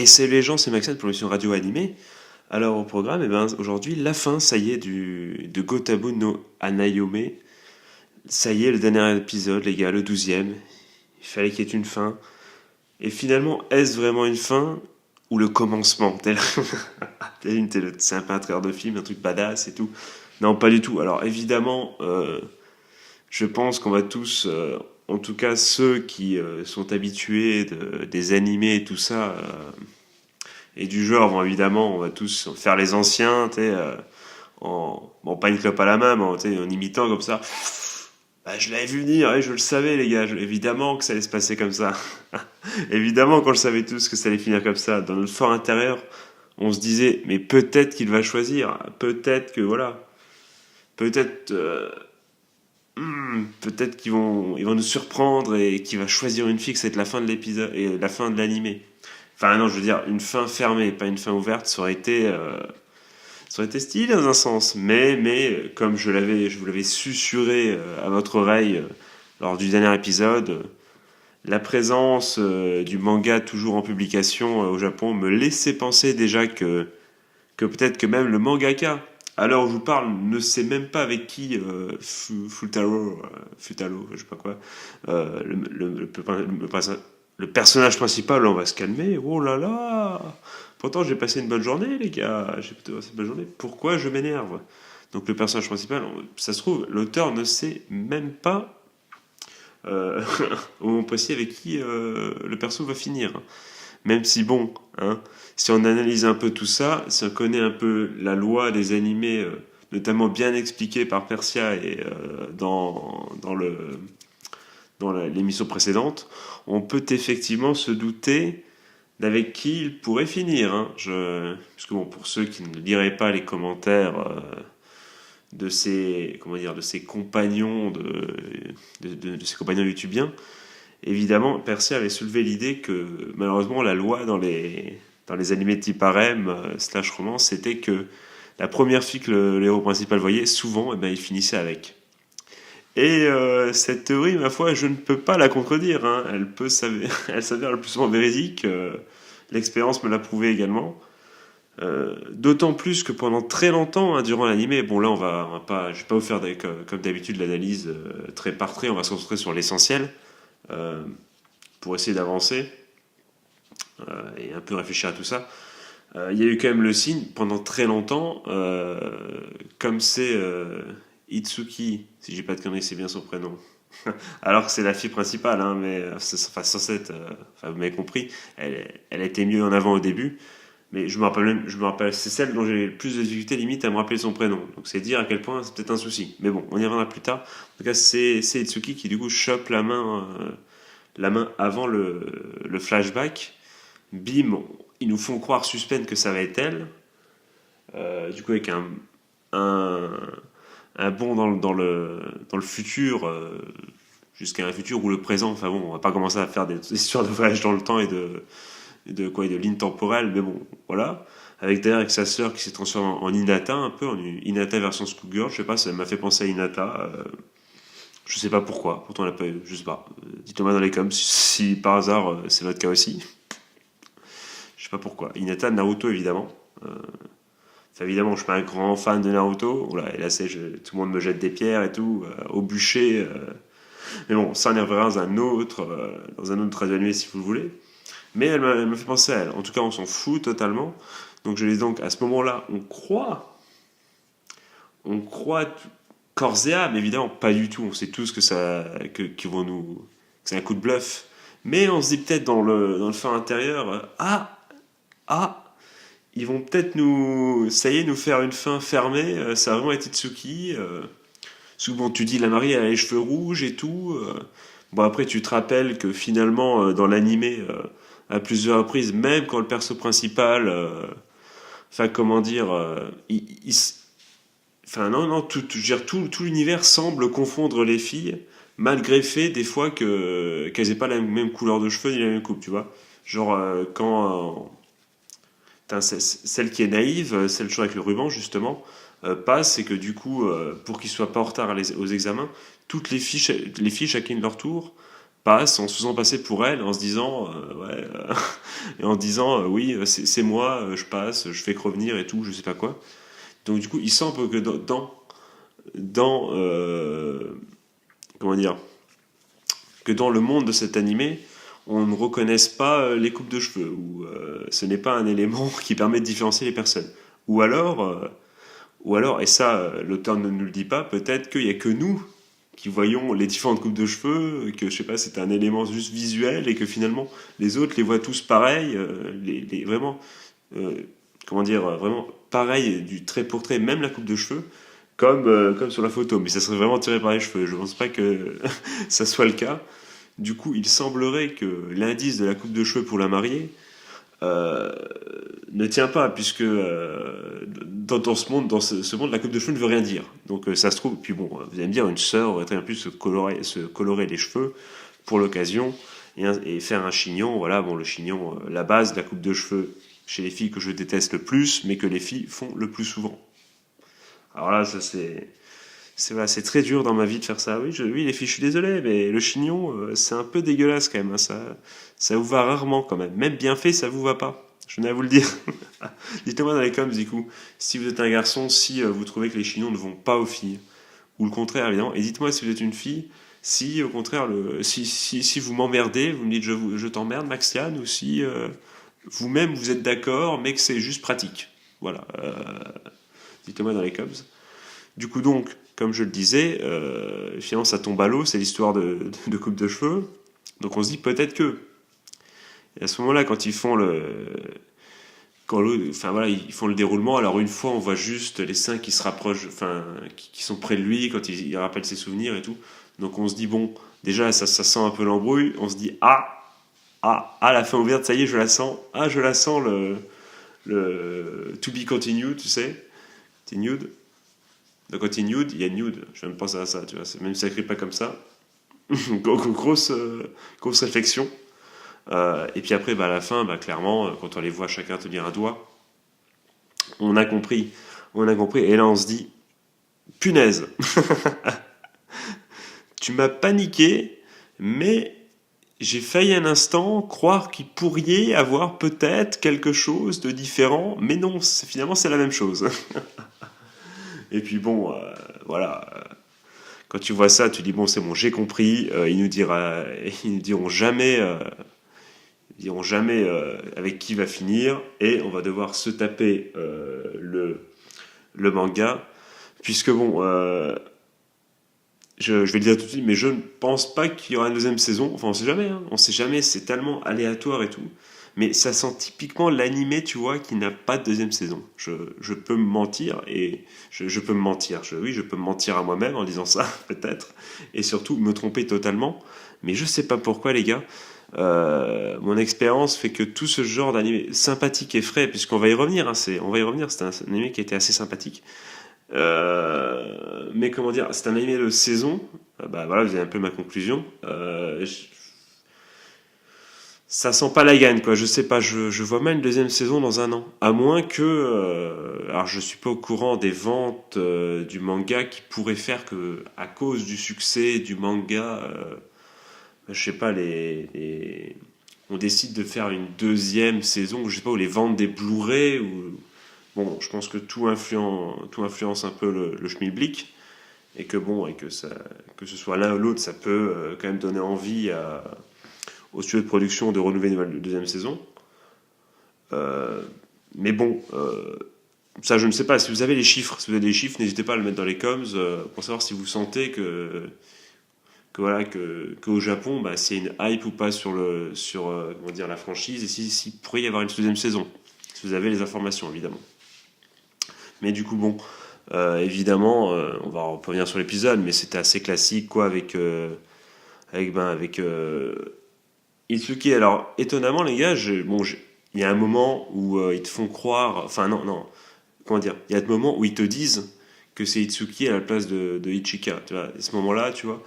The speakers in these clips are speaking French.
salut les gens, c'est Maxence pour l'émission Radio Animée. Alors au programme, aujourd'hui, la fin, ça y est, de Gotabu no Hanayome. Ça y est, le dernier épisode, les gars, le 12e. Il fallait qu'il y ait une fin. Et finalement, est-ce vraiment une fin ou le commencement c'est un peu un trailer de film, un truc badass et tout. Non, pas du tout. Alors évidemment, je pense qu'on va tous, en tout cas ceux qui sont habitués des animés et tout ça, et du genre, bon, évidemment, on va tous faire les anciens, tu sais, bon, pas une clope à la main, mais en imitant comme ça. Bah, je l'avais vu venir, et je le savais, les gars. Évidemment que ça allait se passer comme ça. Évidemment qu'on le savait tous que ça allait finir comme ça. Dans notre fort intérieur, on se disait, mais peut-être qu'il va choisir. Peut-être que, voilà. Peut-être, peut-être ils vont nous surprendre et qu'il va choisir une fille, que c'est la fin de l'épisode et la fin de l'animé. Enfin, non, je veux dire, une fin fermée, pas une fin ouverte, ça aurait été stylé dans un sens. Mais comme je vous l'avais susurré à votre oreille lors du dernier épisode, la présence du manga toujours en publication au Japon me laissait penser déjà que peut-être que même le mangaka, à l'heure où je vous parle, ne sait même pas avec qui Futaro, je sais pas quoi, le personnage principal, on va se calmer. Oh là là! Pourtant, j'ai passé une bonne journée, les gars. J'ai plutôt passé une bonne journée. Pourquoi je m'énerve? Donc, le personnage principal, ça se trouve, l'auteur ne sait même pas au moment précis avec qui le perso va finir. Même si, bon, hein, si on analyse un peu tout ça, si on connaît un peu la loi des animés, notamment bien expliquée par Persia et dans l'émission précédente, on peut effectivement se douter d'avec qui il pourrait finir. Hein. Parce que bon, pour ceux qui ne liraient pas les commentaires de ses compagnons de ses compagnons youtubiens, évidemment, Percy avait soulevé l'idée que malheureusement la loi dans les animés de type harem slash romance, c'était que la première fille que le héros principal voyait, souvent, il finissait avec. Et cette théorie, ma foi, je ne peux pas la contredire. Hein. Elle s'avère le plus souvent véridique. L'expérience me l'a prouvé également. D'autant plus que pendant très longtemps, hein, durant l'animé, bon là, je vais pas vous faire comme d'habitude l'analyse trait par trait. On va se concentrer sur l'essentiel pour essayer d'avancer et un peu réfléchir à tout ça. Il y a eu quand même le signe pendant très longtemps, comme c'est Itsuki, si j'ai pas de conneries, c'est bien son prénom. Alors que c'est la fille principale, hein, mais censé être, vous m'avez compris, elle a été mieux en avant au début, mais je me rappelle, c'est celle dont j'ai le plus de difficultés limite à me rappeler son prénom. Donc c'est dire à quel point c'est peut-être un souci. Mais bon, on y reviendra plus tard. En tout cas, c'est Itsuki qui du coup chope la main avant le flashback. Bim, ils nous font croire suspense que ça va être elle. Du coup, avec un bond dans le futur, jusqu'à un futur ou le présent. Enfin bon, on va pas commencer à faire des histoires de voyage dans le temps et de lignes temporelles, mais bon, voilà. Avec sa sœur qui s'est transformée en Hinata, un peu, en Hinata version Schoolgirl, je sais pas, ça m'a fait penser à Hinata. Je sais pas pourquoi, pourtant elle a pas, je sais pas. Dites-moi dans les coms si par hasard c'est votre cas aussi. Je sais pas pourquoi. Hinata, Naruto évidemment. Évidemment, je suis pas un grand fan de Naruto. Voilà, et là, tout le monde me jette des pierres et tout, au bûcher. Mais bon, ça, on y reverra dans un autre radio si vous le voulez. Mais elle me fait penser à elle. En tout cas, on s'en fout totalement. Donc, je dis donc, à ce moment-là, on croit corps et âme, évidemment, pas du tout. On sait tous que c'est un coup de bluff. Mais on se dit peut-être dans le fin intérieur, ils vont peut-être nous faire une fin fermée. Ça a vraiment été Tsuki. Souvent, tu dis la mariée elle a les cheveux rouges et tout. Bon, après, tu te rappelles que finalement, dans l'animé, à plusieurs reprises, même quand le perso principal, comment dire, non, je veux dire, tout l'univers semble confondre les filles, malgré le fait, des fois, qu'elles aient pas la même couleur de cheveux ni la même coupe, tu vois. Genre, quand. Celle qui est naïve, celle toujours avec le ruban justement, passe et que du coup, pour qu'ils soient pas en retard aux examens, toutes les filles chacune de leur tour, passe en se faisant passer pour elle, en se disant et en disant oui, c'est moi, je passe, je fais que revenir et tout, je sais pas quoi. Donc du coup, il semble que dans comment dire, que dans le monde de cet animé, on ne reconnaisse pas les coupes de cheveux, ou ce n'est pas un élément qui permet de différencier les personnes. Ou alors, et ça, l'auteur ne nous le dit pas, peut-être qu'il n'y a que nous qui voyons les différentes coupes de cheveux, que je sais pas, c'est un élément juste visuel et que finalement les autres les voient tous pareils, vraiment, comment dire, vraiment pareil du trait pour trait, même la coupe de cheveux, comme sur la photo. Mais ça serait vraiment tiré par les cheveux. Je pense pas que ça soit le cas. Du coup, il semblerait que l'indice de la coupe de cheveux pour la mariée euh, ne tient pas, puisque dans ce monde, la coupe de cheveux ne veut rien dire. Donc ça se trouve, puis bon, vous allez me dire, une sœur aurait très bien pu se colorer les cheveux pour l'occasion et faire un chignon. Voilà, bon, le chignon, la base de la coupe de cheveux chez les filles que je déteste le plus, mais que les filles font le plus souvent. Alors là, ça c'est très dur dans ma vie de faire ça. Oui, les filles, je suis désolé, mais le chignon, c'est un peu dégueulasse quand même, hein. Ça vous va rarement quand même. Même bien fait, ça vous va pas. Je venais à vous le dire. Dites-moi dans les coms, du coup, si vous êtes un garçon, si vous trouvez que les chignons ne vont pas aux filles, ou le contraire, évidemment. Et dites-moi si vous êtes une fille, si au contraire, si vous m'emmerdez, vous me dites je t'emmerde, Maxiane, ou si vous-même vous êtes d'accord, mais que c'est juste pratique. Voilà. Dites-moi dans les coms. Du coup, donc, comme je le disais, finalement, ça tombe à l'eau, c'est l'histoire de coupe de cheveux. Donc, on se dit peut-être que. Et à ce moment-là, quand ils font enfin voilà, ils font le déroulement. Alors une fois, on voit juste les seins qui se rapprochent, enfin, qui sont près de lui quand il rappelle ses souvenirs et tout. Donc, on se dit bon, déjà, ça sent un peu l'embrouille. On se dit la fin ouverte, ça y est, je la sens. Ah, je la sens le to be continued, tu sais, continued. Donc quand il y a nude, il y a nude. Je viens de penser à ça, tu vois. Même si ça écrit pas comme ça. grosse, grosse réflexion. Et puis après, à la fin, clairement, quand on les voit chacun tenir un doigt, on a compris. On a compris. Et là, on se dit, punaise, tu m'as paniqué, mais j'ai failli un instant croire qu'il pourrait y avoir peut-être quelque chose de différent. Mais non, finalement, c'est la même chose. Et puis bon, voilà. Quand tu vois ça, tu dis bon, c'est bon, j'ai compris. Ils nous diront jamais, avec qui va finir, et on va devoir se taper le manga, puisque bon, je vais le dire tout de suite, mais je ne pense pas qu'il y aura une deuxième saison. Enfin, on sait jamais, hein. On sait jamais. C'est tellement aléatoire et tout. Mais ça sent typiquement l'animé, tu vois, qui n'a pas de deuxième saison. Je peux me mentir, et je peux me mentir. Oui, je peux me mentir à moi-même en disant ça, peut-être. Et surtout, me tromper totalement. Mais je sais pas pourquoi, les gars. Mon expérience fait que tout ce genre d'animé sympathique et frais, puisqu'on va y revenir, hein, on va y revenir, c'est un animé qui était assez sympathique. Mais comment dire, c'est un animé de saison. Voilà, vous avez un peu ma conclusion. Ça sent pas la gagne, quoi. Je sais pas, je vois mal une deuxième saison dans un an. À moins que. Alors, je suis pas au courant des ventes du manga qui pourraient faire que, à cause du succès du manga, je sais pas, on décide de faire une deuxième saison, je sais pas, ou les ventes des Blu-ray, ou. Bon, je pense que tout influence un peu le schmilblick, et que bon, que ce soit l'un ou l'autre, ça peut quand même donner envie au studio de production de renouveler une deuxième saison. Mais bon, ça je ne sais pas. Si vous avez les chiffres, n'hésitez pas à le mettre dans les coms pour savoir si vous sentez qu'au Japon, s'il y a une hype ou pas sur comment dire, la franchise, et s'il pourrait y avoir une deuxième saison. Si vous avez les informations, évidemment. Mais du coup, bon, évidemment, on va revenir sur l'épisode, mais c'était assez classique, quoi, avec Itsuki. Alors, étonnamment, les gars, il y a un moment où ils te font croire, enfin non, comment dire, il y a un moment où ils te disent que c'est Itsuki à la place de Ichika, tu vois. Et ce moment-là, tu vois,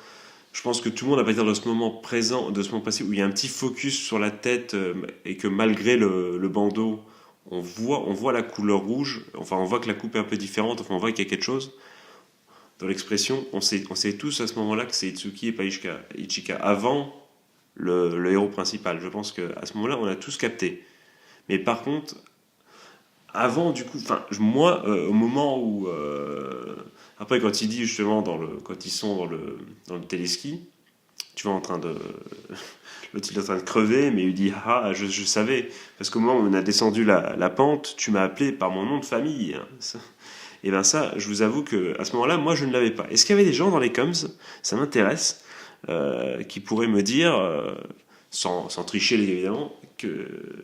je pense que tout le monde à partir de ce moment présent, de ce moment passé, où il y a un petit focus sur la tête, et que malgré le bandeau, on voit la couleur rouge, enfin on voit que la coupe est un peu différente, enfin on voit qu'il y a quelque chose dans l'expression. On sait tous à ce moment-là que c'est Itsuki et pas Ichika. Avant, le héros principal. Je pense qu'à ce moment-là, on a tous capté. Mais par contre, avant, du coup, enfin, moi, au moment où. Après, quand il dit justement, quand ils sont dans le téléski, tu vois, en train de. L'autre, il est en train de crever, mais il dit ah, je savais. Parce qu'au moment où on a descendu la pente, tu m'as appelé par mon nom de famille. Et bien ça, je vous avoue qu'à ce moment-là, moi, je ne l'avais pas. Est-ce qu'il y avait des gens dans les coms, ça m'intéresse, qui pourraient me dire, sans tricher évidemment,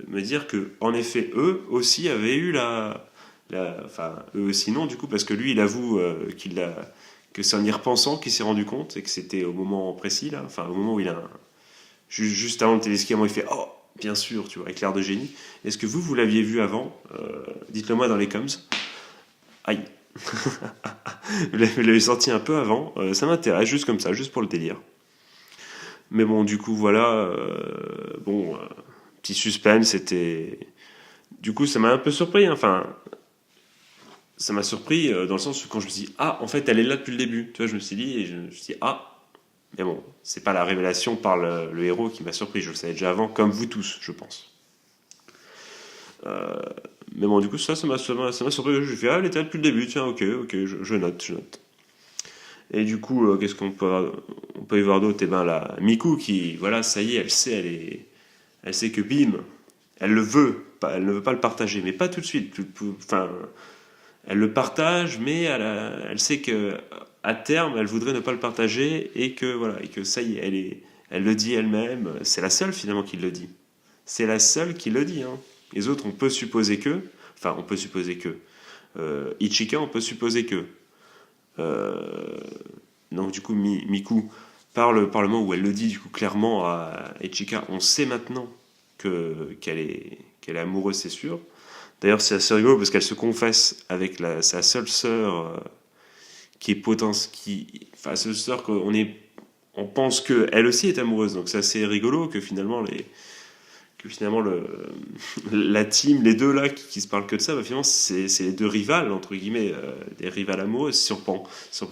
me dire que en effet, eux aussi avaient eu enfin, eux aussi non, du coup, parce que lui, il avoue que c'est en y repensant qu'il s'est rendu compte, et que c'était au moment précis, là, enfin, au moment où il a, juste avant le téléski, il fait oh, bien sûr, tu vois, éclair de génie. Est-ce que vous l'aviez vu avant? Dites-le moi dans les coms. Aïe. Vous l'avez sorti un peu avant. Ça m'intéresse, juste comme ça, juste pour le délire. Mais bon, du coup, voilà. Petit suspense, c'était. Du coup, ça m'a un peu surpris. Hein. Enfin, ça m'a surpris dans le sens où quand je me suis dit, ah, en fait, elle est là depuis le début. Tu vois, je me suis dit, et je me suis dit, ah. Mais bon, c'est pas la révélation par le héros qui m'a surpris. Je le savais déjà avant, comme vous tous, je pense. Mais bon, du coup, ça m'a surpris. Je fais, ah, elle était là depuis le début. Tiens, ok, je note. Et du coup, qu'est-ce on peut y voir d'autre? Eh ben la Miku qui, voilà, ça y est, elle sait que bim, elle le veut, elle ne veut pas le partager, mais pas tout de suite. Enfin, elle le partage, mais elle sait que à terme, elle voudrait ne pas le partager et que voilà, et que ça y est, elle le dit elle-même. C'est la seule finalement qui le dit. C'est la seule qui le dit. Hein. Les autres, on peut supposer que, Ichika, on peut supposer que. Euh, donc du coup, Miku, par le moment où elle le dit du coup clairement à Ichika, on sait maintenant qu'elle est amoureuse, c'est sûr. D'ailleurs, c'est assez rigolo parce qu'elle se confesse avec sa seule sœur qui est enfin, sa seule sœur on pense qu'elle aussi est amoureuse. Donc c'est assez rigolo que finalement la team, les deux là qui se parlent que de ça, bah, finalement c'est les deux rivales entre guillemets, des rivales amoureuses. Si on prend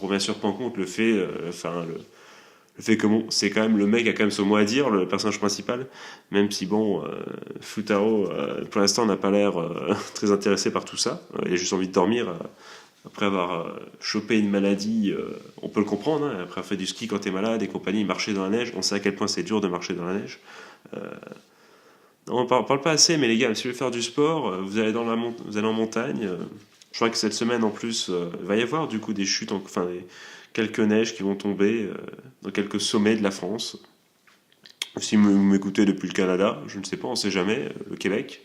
bien sûr pas en compte le fait, le fait que bon, c'est quand même le mec a quand même son mot à dire, le personnage principal, même si bon, Futaro pour l'instant n'a pas l'air très intéressé par tout ça. Il a juste envie de dormir. Après avoir chopé une maladie, on peut le comprendre, hein, après avoir fait du ski quand t'es malade et compagnie, marcher dans la neige, on sait à quel point c'est dur de marcher dans la neige. Non, on parle pas assez, mais les gars, si vous voulez faire du sport, vous allez vous allez en montagne. Je crois que cette semaine en plus, il va y avoir du coup des chutes, enfin quelques neiges qui vont tomber dans quelques sommets de la France. Si vous m'écoutez depuis le Canada, je ne sais pas, on ne sait jamais, le Québec.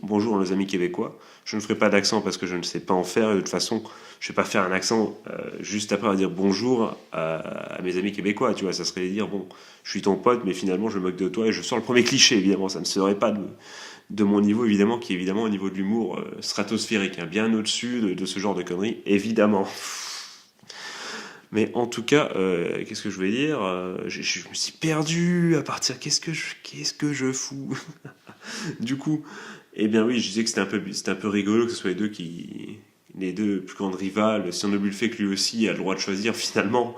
Bonjour les amis québécois. Je ne ferai pas d'accent parce que je ne sais pas en faire. Et de toute façon, je ne vais pas faire un accent juste après à dire bonjour à mes amis québécois. Tu vois, ça serait dire bon, je suis ton pote, mais finalement je me moque de toi et je sors le premier cliché. Évidemment, ça ne serait pas de mon niveau, évidemment, qui est évidemment au niveau de l'humour stratosphérique, hein, bien au-dessus de ce genre de conneries, évidemment. Mais en tout cas, qu'est-ce que je voulais dire? Je me suis perdu à partir. Qu'est-ce que je fous? Du coup, eh bien oui, je disais que c'était un peu rigolo que ce soit les deux plus grandes rivales. Si on oublie le fait que lui aussi a le droit de choisir finalement,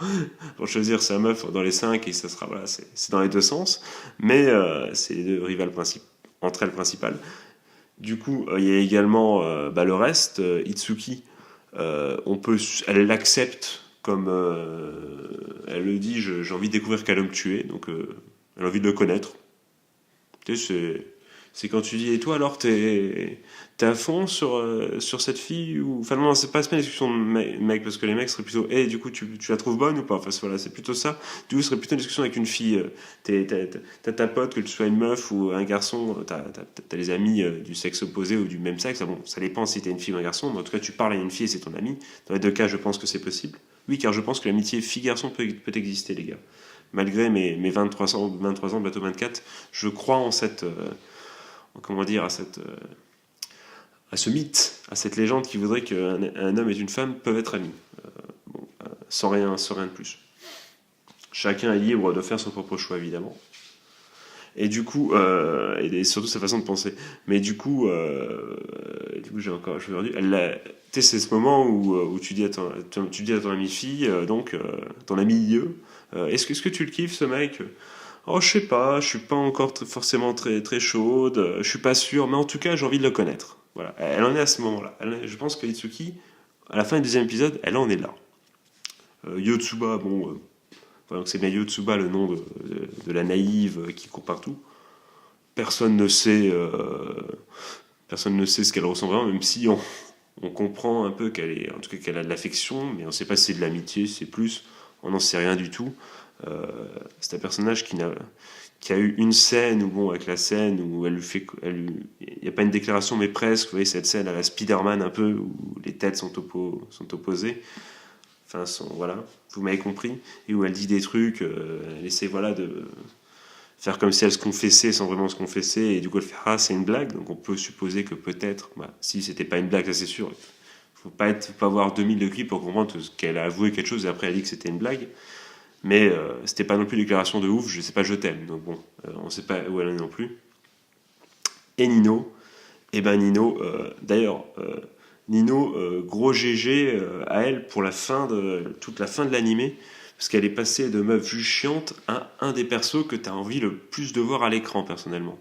pour choisir sa meuf dans les 5 et ça sera voilà, c'est dans les deux sens. Mais c'est les deux rivales entre elles principales. Du coup, il y a également le reste. Itsuki, elle l'accepte comme elle le dit. J'ai envie de découvrir quel homme tu es, donc elle a envie de le connaître. Tu sais, c'est quand tu dis, et toi alors, t'es à fond sur cette fille ou... Enfin non, c'est pas une discussion de mec, parce que les mecs seraient plutôt, hey, du coup, tu la trouves bonne ou pas? Enfin voilà, c'est plutôt ça. Du coup, ce serait plutôt une discussion avec une fille. T'as ta pote, que tu sois une meuf ou un garçon, t'as les amis du sexe opposé ou du même sexe. Bon, ça dépend si t'es une fille ou un garçon, mais en tout cas, tu parles à une fille et c'est ton ami. Dans les deux cas, je pense que c'est possible. Oui, car je pense que l'amitié fille-garçon peut exister, les gars. Malgré mes 23 ans, bientôt 24, je crois en cette... comment dire, à ce mythe, à cette légende qui voudrait qu'un homme et une femme peuvent être amis. Sans rien de plus. Chacun est libre de faire son propre choix, évidemment. Et du coup, et surtout sa façon de penser. Mais du coup je suis perdu. C'est ce moment où tu dis à ton ami fille, ton ami est-ce que tu le kiffes, ce mec? Oh, je sais pas, je suis pas encore forcément très chaude, je suis pas sûr, mais en tout cas, j'ai envie de le connaître. Voilà, elle en est à ce moment-là. Je pense que Itsuki, à la fin du deuxième épisode, elle en est là. Yotsuba, bon, voilà, donc c'est bien Yotsuba, le nom de la naïve qui court partout. Personne ne sait, personne ne sait ce qu'elle ressent vraiment, même si on comprend un peu qu'elle est, en tout cas qu'elle a de l'affection, mais on ne sait pas si c'est de l'amitié, c'est plus, on n'en sait rien du tout. C'est un personnage qui a eu une scène où, bon, avec la scène où elle lui fait, il n'y a pas une déclaration, mais presque, vous voyez, cette scène à la Spider-Man un peu, où les têtes sont opposées. Enfin, voilà, vous m'avez compris, et où elle dit des trucs, elle essaie, voilà, de faire comme si elle se confessait sans vraiment se confesser, et du coup elle fait ah c'est une blague, donc on peut supposer que peut-être, bah, si c'était pas une blague, ça c'est sûr, faut pas avoir 2000 de clips pour comprendre qu'elle a avoué quelque chose et après elle dit que c'était une blague, mais c'était pas non plus une déclaration de ouf, je sais pas je t'aime, donc bon, on sait pas où elle en est non plus. Et Nino, et ben Nino, d'ailleurs, Nino, gros GG à elle pour toute la fin de l'animé, parce qu'elle est passée de meuf juste chiante à un des persos que tu as envie le plus de voir à l'écran, personnellement.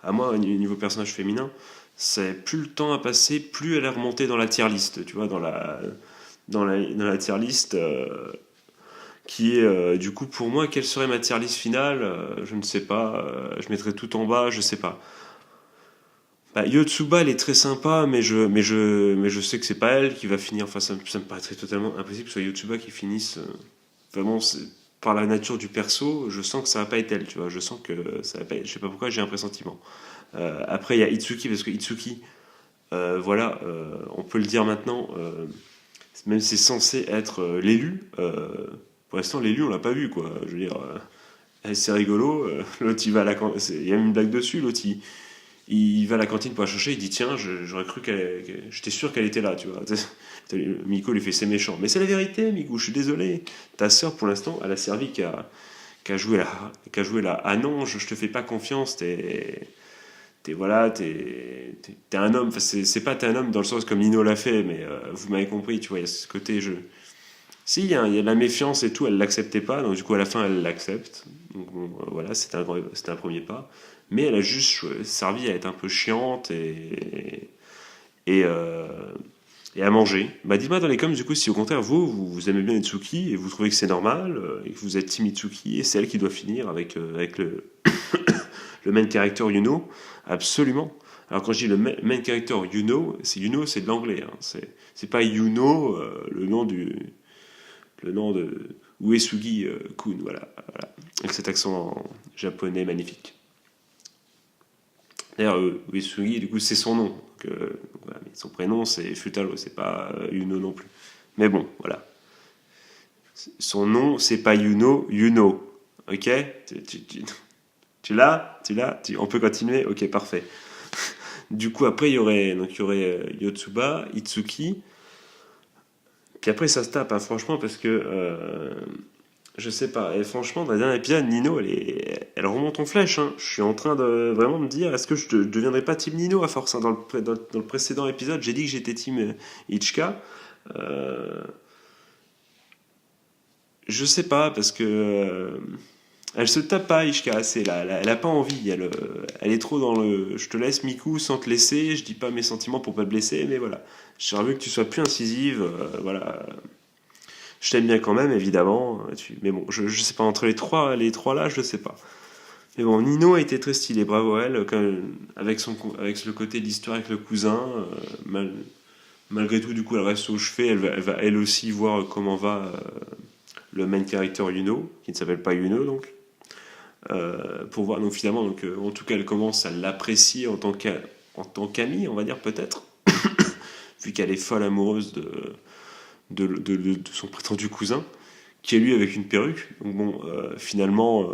À moi, au niveau personnage féminin, c'est plus le temps à passer, plus elle est remontée dans la tier list, tu vois, dans la tier list, qui est, du coup, pour moi, quelle serait ma tier list finale je ne sais pas, je mettrais tout en bas, je sais pas. Bah, Yotsuba, elle est très sympa, mais je sais que c'est pas elle qui va finir. Enfin, ça me paraîtrait totalement impossible que ce soit Yotsuba qui finisse. Vraiment, par la nature du perso, je sens que ça va pas être elle, tu vois. Je sens que ça va pas être, je sais pas pourquoi, j'ai un pressentiment. Après, il y a Itsuki, parce que Itsuki, voilà, on peut le dire maintenant, même si c'est censé être l'élu, pour l'instant, l'élu, on l'a pas vu, quoi. Je veux dire, c'est rigolo. L'autre, il va à la il y a une blague dessus, l'autre, il va à la cantine pour la chercher, il dit tiens, j'aurais cru j'étais sûr qu'elle était là, tu vois. Miko lui fait c'est méchant, mais c'est la vérité, Miko, je suis désolé. Ta sœur pour l'instant, elle a servi qu'à jouer là. Ah non, je te fais pas confiance, voilà, t'es un homme. Enfin, c'est pas t'es un homme dans le sens comme Nino l'a fait, mais vous m'avez compris, tu vois, il y a ce côté jeu. Si, il y a de la méfiance et tout, elle l'acceptait pas, donc du coup à la fin elle l'accepte. Donc bon, voilà, c'était un premier pas. Mais elle a juste servi à être un peu chiante et, euh, et à manger. Bah dites-moi dans les coms du coup si au contraire vous aimez bien Itsuki et vous trouvez que c'est normal et que vous êtes team Itsuki et c'est elle qui doit finir avec le main character Yuno. Absolument. Alors quand je dis le main character Yuno, c'est de l'anglais. Hein. C'est pas Yuno, le nom de Uesugi Kun, voilà, avec cet accent japonais magnifique. D'ailleurs, Uesugi, du coup, c'est son nom. Donc, voilà, mais son prénom, c'est Futaro, c'est pas Yuno non plus. Mais bon, voilà. Son nom, c'est pas Yuno. Ok tu l'as on peut continuer. Ok, parfait. Du coup, après, il y aurait Yotsuba, Itsuki. Puis après, ça se tape, hein, franchement, parce que je sais pas. Et franchement, dans le dernier épisode, Nino, elle remonte en flèche. Hein. Je suis en train de vraiment me dire, est-ce que je ne deviendrai pas Team Nino à force hein. Dans le précédent épisode, j'ai dit que j'étais Team Ichika. Je sais pas, parce que elle se tape pas, Ichika, assez là. Elle a pas envie. Elle est trop dans le. Je te laisse, Miku, sans te laisser. Je dis pas mes sentiments pour pas te blesser, mais voilà. J'aurais voulu que tu sois plus incisive. Voilà. Je t'aime bien quand même, évidemment. Mais bon, je sais pas, entre les trois là, je sais pas. Mais bon, Nino a été très stylé, bravo à elle, avec le côté de l'histoire avec le cousin. Malgré tout, du coup, elle reste au chevet, elle va elle aussi voir comment va le main character Yuno, qui ne s'appelle pas Yuno, donc. Pour voir, donc finalement, en tout cas, elle commence à l'apprécier en tant qu'amie, on va dire, peut-être. Vu qu'elle est folle amoureuse de son prétendu cousin, qui est lui avec une perruque. Donc bon, finalement,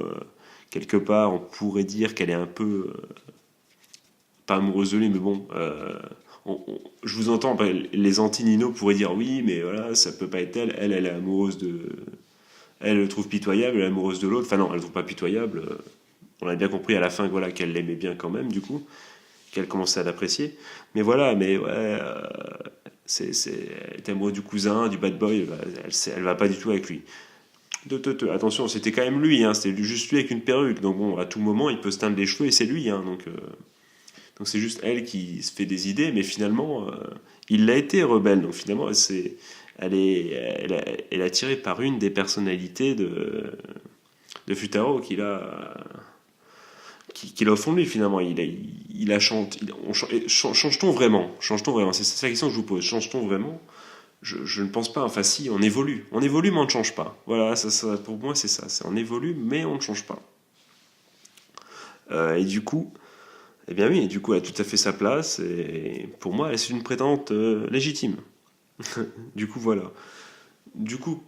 quelque part, on pourrait dire qu'elle est un peu pas amoureuse de lui, mais bon, je vous entends. Les anti-Nino pourraient dire oui, mais voilà, ça peut pas être elle. Elle est amoureuse elle le trouve pitoyable, elle est amoureuse de l'autre. Enfin non, elle le trouve pas pitoyable. On a bien compris à la fin voilà, qu'elle l'aimait bien quand même, du coup, qu'elle commençait à l'apprécier. Mais voilà, mais ouais, elle est amoureuse du cousin, du bad boy, elle va pas du tout avec lui. Attention, c'était quand même lui, hein, c'était juste lui avec une perruque. Donc bon, à tout moment, il peut se teindre les cheveux et c'est lui. Hein, donc c'est juste elle qui se fait des idées, mais finalement, il l'a été rebelle. Donc finalement, elle est attirée par une des personnalités de Futaro qu'il a au fond de lui finalement. Il a chanté. Change-t-on vraiment? Change-t-on vraiment? C'est la question que je vous pose. Change-t-on vraiment? Je ne pense pas. Enfin, si, on évolue. On évolue, mais on ne change pas. Voilà, pour moi, c'est ça. On évolue, mais on ne change pas. Et du coup, eh bien oui, du coup, elle a tout à fait sa place. Et pour moi, elle est une prétendante légitime. Du coup, voilà. Du coup,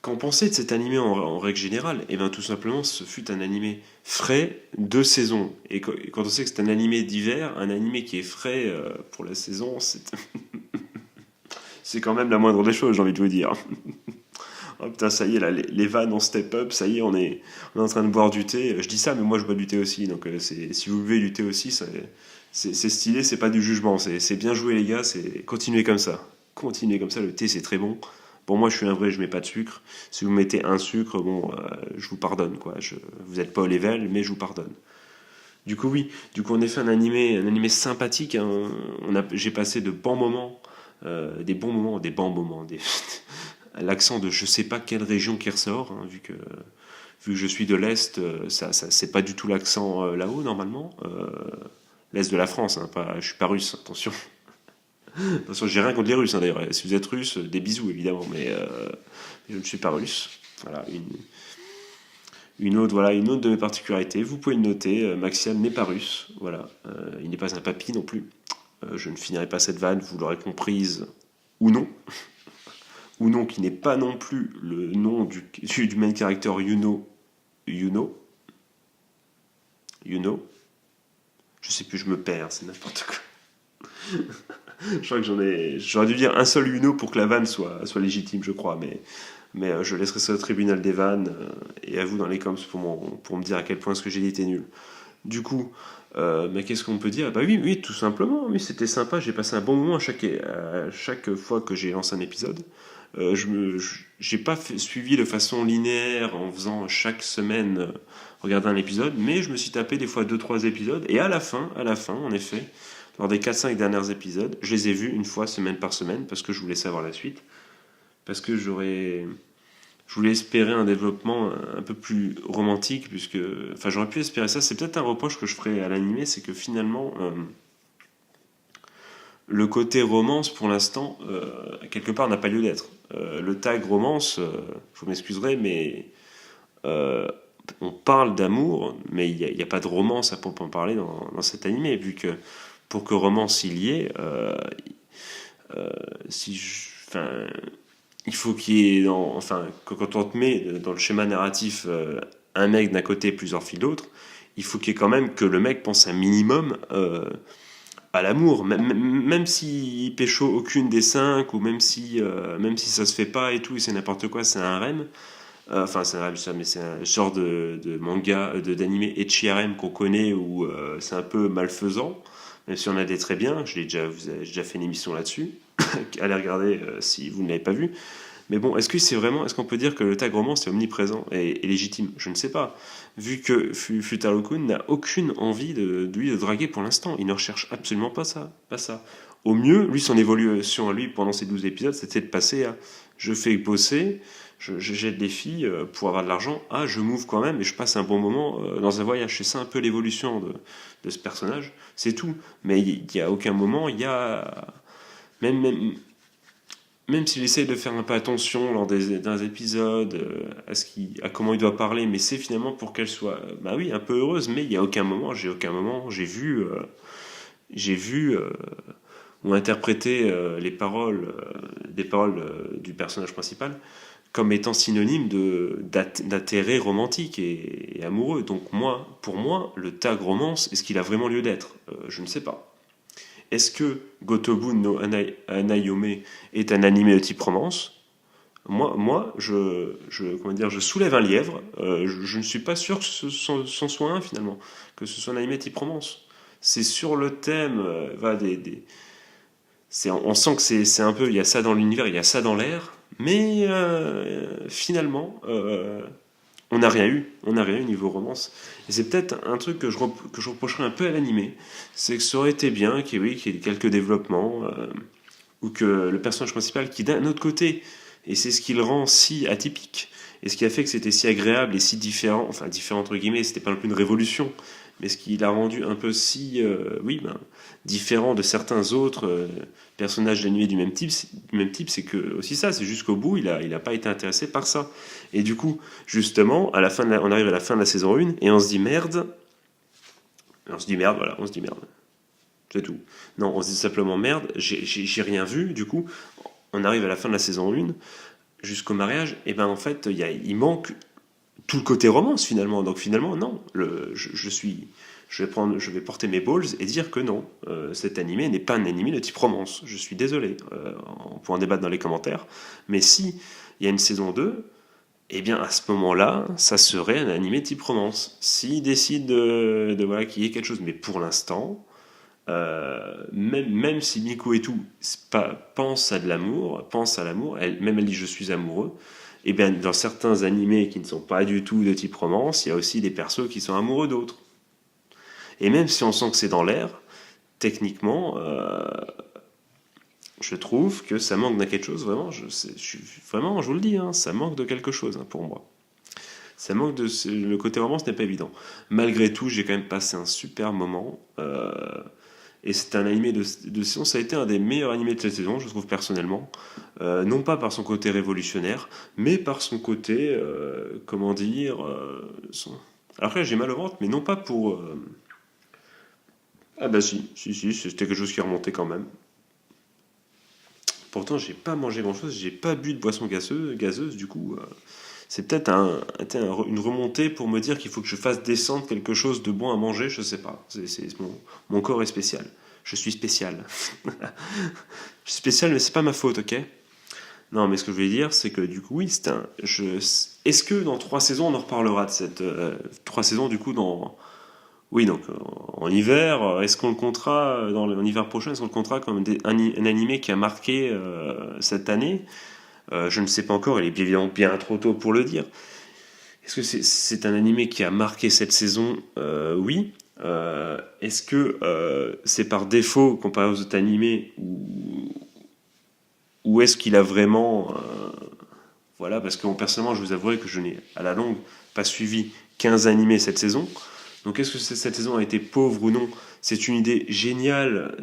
qu'en penser de cet animé en règle générale? Eh bien, tout simplement, ce fut un animé frais de saison. Et quand on sait que c'est un animé d'hiver, un animé qui est frais pour la saison, c'est quand même la moindre des choses, j'ai envie de vous dire. Oh putain, ça y est, là, les vannes en step-up, ça y est, on est en train de boire du thé. Je dis ça, mais moi je bois du thé aussi. Donc si vous buvez du thé aussi, c'est stylé, c'est pas du jugement. C'est bien joué, les gars, continuez comme ça. Continuez comme ça, le thé c'est très bon. Pour moi, je suis un vrai, je mets pas de sucre. Si vous mettez un sucre, bon, je vous pardonne, quoi. Vous êtes pas au level, mais je vous pardonne. Du coup, oui. Du coup, on a fait un animé sympathique. Hein. J'ai passé de bons moments, des bons moments, l'accent de je sais pas quelle région qui ressort, hein, vu que je suis de l'Est, ça c'est pas du tout l'accent là-haut, normalement. L'Est de la France, hein, je suis pas russe, attention. Attention, j'ai rien contre les Russes, hein, d'ailleurs. Si vous êtes russe, des bisous, évidemment, mais je ne suis pas russe. Voilà, une autre de mes particularités. Vous pouvez le noter, Maxiam n'est pas russe. Voilà, il n'est pas un papy non plus. Je ne finirai pas cette vanne, vous l'aurez comprise, ou non. Ou non, qui n'est pas non plus le nom du main character You know. Je sais plus, je me perds, c'est n'importe quoi. Je crois que j'aurais dû dire un seul Yuno pour que la vanne soit légitime, je crois, mais je laisserai ça au tribunal des vannes et à vous dans les coms pour me dire à quel point ce que j'ai dit était nul. Du coup, mais qu'est-ce qu'on peut dire? Bah oui, tout simplement, oui, c'était sympa, j'ai passé un bon moment à chaque fois que j'ai lancé un épisode. J'ai pas suivi de façon linéaire en faisant chaque semaine regarder un épisode, mais je me suis tapé des fois 2-3 épisodes, et à la fin, en effet, lors des 4-5 derniers épisodes, je les ai vus une fois semaine par semaine, parce que je voulais savoir la suite, parce que je voulais espérer un développement un peu plus romantique, enfin j'aurais pu espérer ça, c'est peut-être un reproche que je ferais à l'animé, c'est que finalement, le côté romance, pour l'instant, quelque part, n'a pas lieu d'être. Le tag romance, vous m'excuserez, mais on parle d'amour, mais il n'y a pas de romance à proprement parler dans cet animé, vu que pour que romance il y ait, il faut qu'il y ait, quand on te met dans le schéma narratif un mec d'un côté et plusieurs filles de l'autre, il faut qu'il y ait quand même que le mec pense un minimum à l'amour, même s'il pécho aucune des 5, ou même si ça se fait pas et tout, et c'est n'importe quoi, c'est un harem. C'est un harem, mais c'est un genre de manga, d'animé ecchi-harem qu'on connaît, où c'est un peu malfaisant, même si on a des très bien. J'ai déjà fait une émission là-dessus. Allez regarder si vous ne l'avez pas vu. Mais bon, est-ce qu'on peut dire que le tag romance est omniprésent et légitime? Je ne sais pas. Vu que Futaro-kun n'a aucune envie de draguer pour l'instant. Il ne recherche absolument pas ça. Au mieux, lui, son évolution à lui pendant ces 12 épisodes, c'était de passer à je fais bosser, je jette des filles pour avoir de l'argent, je m'ouvre quand même et je passe un bon moment dans un voyage. C'est ça un peu l'évolution de ce personnage. C'est tout. Mais il n'y a aucun moment, il y a... Même s'il essaie de faire un peu attention lors d'un épisode à comment il doit parler, mais c'est finalement pour qu'elle soit, un peu heureuse. Mais il y a aucun moment, j'ai vu ou interprété des paroles du personnage principal comme étant synonyme d'intérêt romantique et amoureux. Donc pour moi, le tag romance, est-ce qu'il a vraiment lieu d'être? Je ne sais pas. Est-ce que Gotobun no Anayome est un animé de type romance? Moi, je soulève un lièvre. Je ne suis pas sûr que ce soit un, finalement, que ce soit un animé de type romance. C'est sur le thème, on sent que c'est un peu, il y a ça dans l'univers, il y a ça dans l'air, Mais finalement, on n'a rien eu. On n'a rien eu niveau romance. Et c'est peut-être un truc que je reprocherais un peu à l'animé. C'est que ça aurait été bien oui, qu'il y ait quelques développements, ou que le personnage principal, qui d'un autre côté, et c'est ce qui le rend si atypique, et ce qui a fait que c'était si agréable et si différent, enfin différent entre guillemets, c'était pas non plus une révolution, mais ce qui l'a rendu un peu si, différent de certains autres personnages d'animé du même type, c'est que aussi ça, c'est jusqu'au bout, il a pas été intéressé par ça. Et du coup, justement, on arrive à la fin de la saison 1 et on se dit merde. On se dit merde, voilà, on se dit merde. C'est tout. Non, on se dit simplement merde, j'ai rien vu, du coup, on arrive à la fin de la saison 1, jusqu'au mariage, et ben en fait, il manque tout le côté romance finalement. Donc finalement, non, je vais porter mes balls et dire que non, cet animé n'est pas un animé de type romance. Je suis désolé, on peut en débattre dans les commentaires, mais si il y a une saison 2, eh bien à ce moment-là, ça serait un animé type romance. S'ils décident voilà, qu'il y ait quelque chose, mais pour l'instant, même si Miku et tout pense à l'amour, même elle dit je suis amoureux, et bien dans certains animés qui ne sont pas du tout de type romance, il y a aussi des persos qui sont amoureux d'autres. Et même si on sent que c'est dans l'air, techniquement, je trouve que ça manque de quelque chose, vraiment, vraiment, je vous le dis, hein, ça manque de quelque chose pour moi. Ça manque le côté romance n'est pas évident. Malgré tout, j'ai quand même passé un super moment. Et c'est un animé de saison, ça a été un des meilleurs animés de cette saison, je trouve personnellement. Non pas par son côté révolutionnaire, mais par son côté, comment dire... Alors là, j'ai mal au ventre, mais non pas pour... Ah bah si, c'était quelque chose qui remontait quand même. Pourtant, j'ai pas mangé grand-chose, j'ai pas bu de boisson gazeuse, du coup... c'est peut-être une remontée pour me dire qu'il faut que je fasse descendre quelque chose de bon à manger, je sais pas. Mon corps est spécial. Je suis spécial. Je suis spécial, mais c'est pas ma faute, ok? Non, mais ce que je voulais dire, c'est que du coup, oui, est-ce que dans 3 saisons, on en reparlera de cette 3 saisons du coup dans oui, donc en hiver, est-ce qu'on le comptera en hiver prochain, est-ce qu'on le comptera comme un animé qui a marqué cette année? Je ne sais pas encore, il est bien évidemment bien trop tôt pour le dire. Est-ce que c'est un animé qui a marqué cette saison? Oui. Est-ce que c'est par défaut comparé aux autres animés ou est-ce qu'il a vraiment... voilà, parce que personnellement, je vous avouerai que je n'ai à la longue pas suivi 15 animés cette saison. Donc est-ce que cette saison a été pauvre ou non? C'est une idée géniale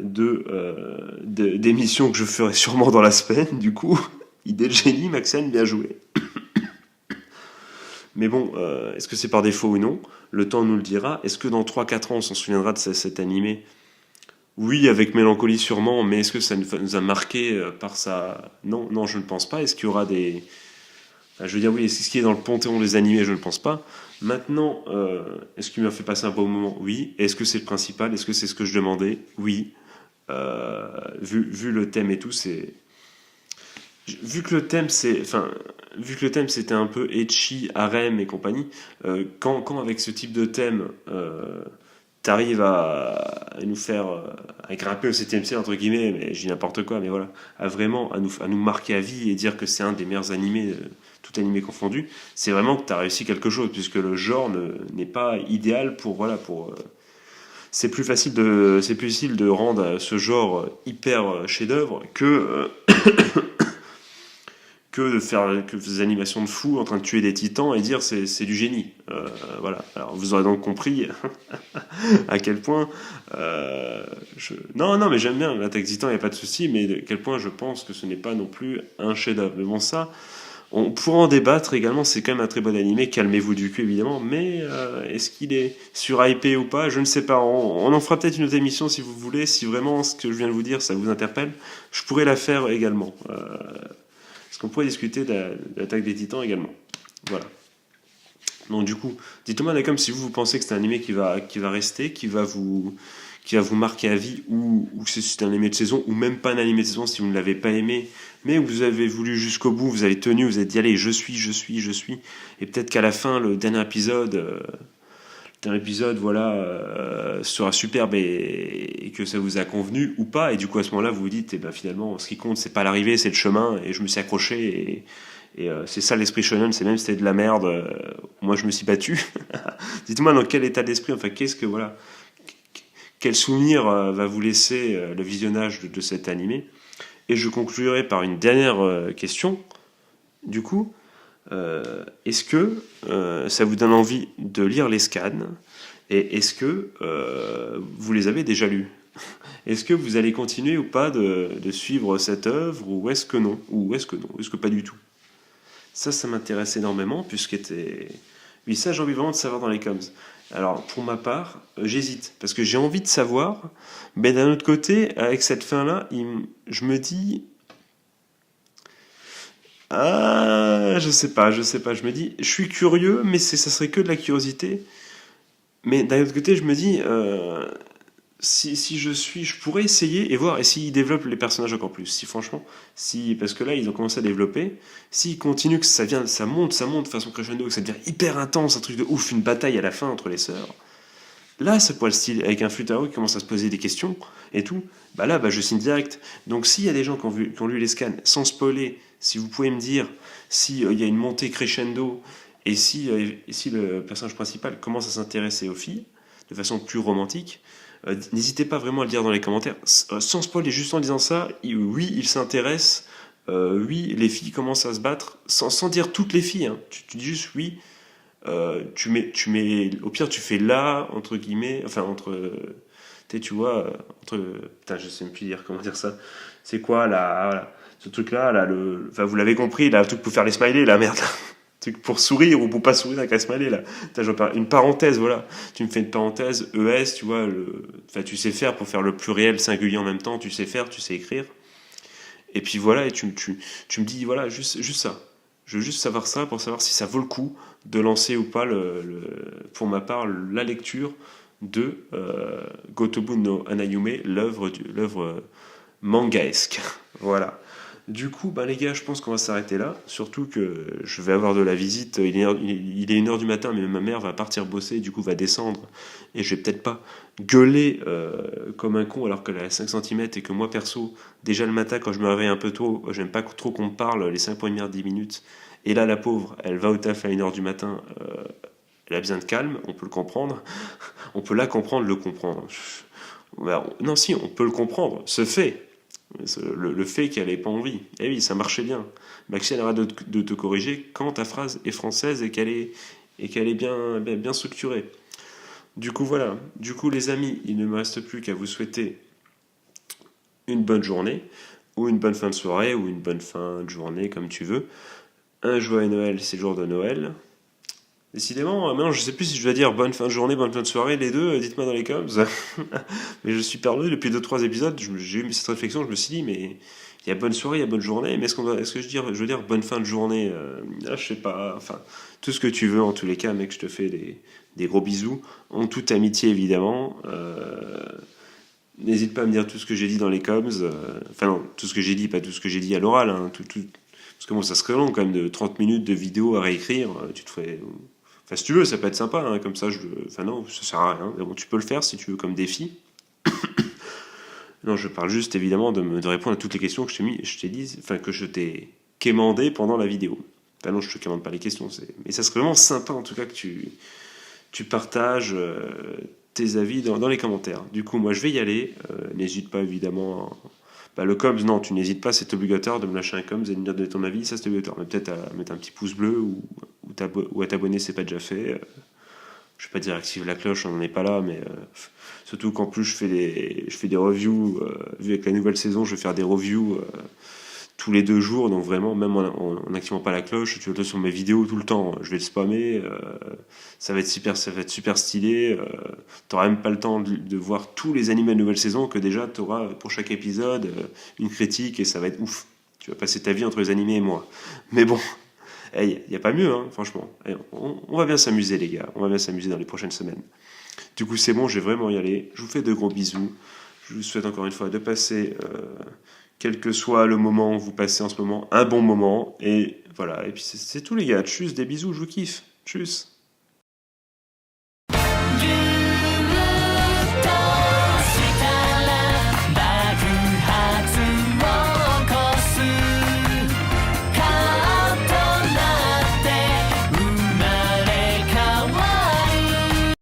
d'émission que je ferai sûrement dans la semaine, du coup. Idée de génie, Maxime, bien joué. Mais bon, est-ce que c'est par défaut ou non? Le temps nous le dira. Est-ce que dans 3-4 ans, on s'en souviendra de cet animé? Oui, avec mélancolie sûrement, mais est-ce que ça nous a marqué par ça? Non, non, je ne pense pas. Est-ce qu'il y aura des... Enfin, je veux dire, oui, est-ce qu'il est dans le panthéon des animés? Je ne pense pas. Maintenant, est-ce qu'il m'a fait passer un bon moment? Oui. Est-ce que c'est le principal? Est-ce que c'est ce que je demandais? Oui. Vu le thème et tout, c'est... Vu que le thème c'était un peu etchi, harem et compagnie, quand avec ce type de thème t'arrives à nous faire à grimper au 7ème ciel entre guillemets, mais j'ai n'importe quoi, mais voilà, à nous marquer à vie et dire que c'est un des meilleurs animés, tout animé confondu, c'est vraiment que t'as réussi quelque chose, puisque le genre n'est pas idéal pour c'est plus facile de rendre ce genre hyper chef-d'œuvre que de faire que des animations de fou en train de tuer des titans et dire c'est du génie. Voilà. Alors vous aurez donc compris à quel point non mais j'aime bien l'attaque titan, il n'y a pas de souci, mais à quel point je pense que ce n'est pas non plus un chef-d'œuvre. Mais bon, ça on pourra en débattre également, c'est quand même un très bon animé, calmez-vous du cul évidemment, mais est-ce qu'il est surhypé ou pas? Je ne sais pas, on en fera peut-être une autre émission si vous voulez, si vraiment ce que je viens de vous dire ça vous interpelle, je pourrais la faire également. Parce qu'on pourrait discuter de l'attaque des titans également. Voilà. Donc du coup, dites-moi comme si vous pensez que c'est un animé qui va rester, qui va vous marquer à vie, ou que c'est un animé de saison, ou même pas un animé de saison si vous ne l'avez pas aimé, mais vous avez voulu jusqu'au bout, vous avez tenu, vous avez dit allez, je suis, et peut-être qu'à la fin, le dernier épisode, qu'un épisode voilà sera superbe et que ça vous a convenu ou pas, et du coup à ce moment-là vous vous dites finalement ce qui compte c'est pas l'arrivée, c'est le chemin, et je me suis accroché, et c'est ça l'esprit shonen, c'est même si c'était de la merde, moi je me suis battu. Dites-moi dans quel état d'esprit, enfin qu'est-ce que voilà, quel souvenir va vous laisser le visionnage de cet animé. Et je conclurai par une dernière question. Du coup, est-ce que ça vous donne envie de lire les scans, et est-ce que vous les avez déjà lus? Est-ce que vous allez continuer ou pas de suivre cette œuvre, ou est-ce que non? Ou est-ce que non? Est-ce que pas du tout? Ça m'intéresse énormément, oui, ça, j'ai envie vraiment de savoir dans les coms. Alors, pour ma part, j'hésite, parce que j'ai envie de savoir, mais d'un autre côté, avec cette fin-là, je me dis... Ah, je sais pas, je me dis, je suis curieux, mais ça serait que de la curiosité. Mais d'un autre côté, je me dis, si je pourrais essayer et voir, et s'ils développent les personnages encore plus, si franchement, parce que là ils ont commencé à développer, s'ils continuent, que ça monte de façon crescendo, que ça devient hyper intense, un truc de ouf, une bataille à la fin entre les sœurs, là ça pourrait le style, avec un Futaro qui commence à se poser des questions et tout, je signe direct. Donc s'il y a des gens qui ont lu les scans, sans spoiler, si vous pouvez me dire s'il y a une montée crescendo, et si le personnage principal commence à s'intéresser aux filles de façon plus romantique, n'hésitez pas vraiment à le dire dans les commentaires, sans spoil, et juste en disant ça, oui, il s'intéresse, oui, les filles commencent à se battre, sans dire toutes les filles, hein. Tu dis juste oui, au pire, tu fais là, entre guillemets, enfin, tu vois, putain, je sais même plus dire, comment dire ça, c'est quoi, là, voilà, ce truc-là, là, enfin, vous l'avez compris, là, le truc pour faire les smileys, la merde, pour sourire ou pour pas sourire avec la smiley là. Une parenthèse, voilà. Tu me fais une parenthèse, ES, tu vois, enfin, tu sais faire pour faire le pluriel singulier en même temps, tu sais faire, tu sais écrire. Et puis voilà, et tu me dis, voilà, juste ça. Je veux juste savoir ça pour savoir si ça vaut le coup de lancer ou pas, pour ma part, la lecture de Gotobu no Hanayume, l'œuvre mangaesque. Voilà. Du coup, les gars, je pense qu'on va s'arrêter là. Surtout que je vais avoir de la visite. Il est 1h du matin, mais ma mère va partir bosser, du coup va descendre. Et je vais peut-être pas gueuler comme un con alors qu'elle est à 5 cm, et que moi, perso, déjà le matin, quand je me réveille un peu tôt, j'aime pas trop qu'on me parle les 5 premières 10 minutes. Et là, la pauvre, elle va au taf à 1h du matin. Elle a besoin de calme, on peut le comprendre. On peut la comprendre, le comprendre. Non, si, on peut le comprendre. Ce fait. Le fait qu'elle n'ait pas envie. Eh oui, ça marchait bien. Maxime arrête de te corriger quand ta phrase est française et qu'elle est bien structurée. Du coup, voilà. Du coup, les amis, il ne me reste plus qu'à vous souhaiter une bonne journée, ou une bonne fin de soirée, ou une bonne fin de journée, comme tu veux. Un joyeux Noël, c'est le jour de Noël. Décidément, maintenant je sais plus si je dois dire bonne fin de journée, bonne fin de soirée, les deux, dites-moi dans les coms. Mais je suis perdu depuis 2-3 épisodes, j'ai eu cette réflexion, je me suis dit, mais il y a bonne soirée, il y a bonne journée, mais est-ce que je veux dire bonne fin de journée, je sais pas, enfin, tout ce que tu veux en tous les cas, mec, je te fais des gros bisous, en toute amitié évidemment. N'hésite pas à me dire tout ce que j'ai dit dans les coms, enfin non, tout ce que j'ai dit, pas tout ce que j'ai dit à l'oral, hein, parce que bon, ça serait long quand même de 30 minutes de vidéo à réécrire, tu te ferais... Enfin, si tu veux, ça peut être sympa, hein, comme ça, enfin non, ça sert à rien. Mais bon, tu peux le faire si tu veux comme défi. Non, je parle juste évidemment de répondre à toutes les questions que je t'ai dit, enfin que je t'ai quémandé pendant la vidéo. Enfin non, je te quémande pas les questions, mais ça serait vraiment sympa en tout cas que tu partages tes avis dans les commentaires. Du coup, moi je vais y aller. N'hésite pas évidemment. Le coms, non, tu n'hésites pas, c'est obligatoire de me lâcher un coms et de me donner ton avis, ça c'est obligatoire. Mais peut-être à mettre un petit pouce bleu, ou à t'abonner, c'est pas déjà fait. Je vais pas dire active la cloche, on n'en est pas là, mais surtout qu'en plus je fais des reviews, vu avec la nouvelle saison, je vais faire des reviews tous les 2 jours, donc vraiment, même en n'activant pas la cloche, tu vas sur mes vidéos tout le temps, je vais le spammer, ça va être super stylé, t'auras même pas le temps de voir tous les animés de nouvelle saison, que déjà t'auras pour chaque épisode une critique, et ça va être ouf. Tu vas passer ta vie entre les animés et moi. Mais bon, il n'y a pas mieux, hein, franchement. On va bien s'amuser, les gars. On va bien s'amuser dans les prochaines semaines. Du coup, c'est bon, je vais vraiment y aller. Je vous fais de gros bisous. Je vous souhaite encore une fois de passer, quel que soit le moment où vous passez en ce moment, un bon moment. Et voilà. Et puis c'est tout, les gars. Tchuss, des bisous, je vous kiffe. Tchuss.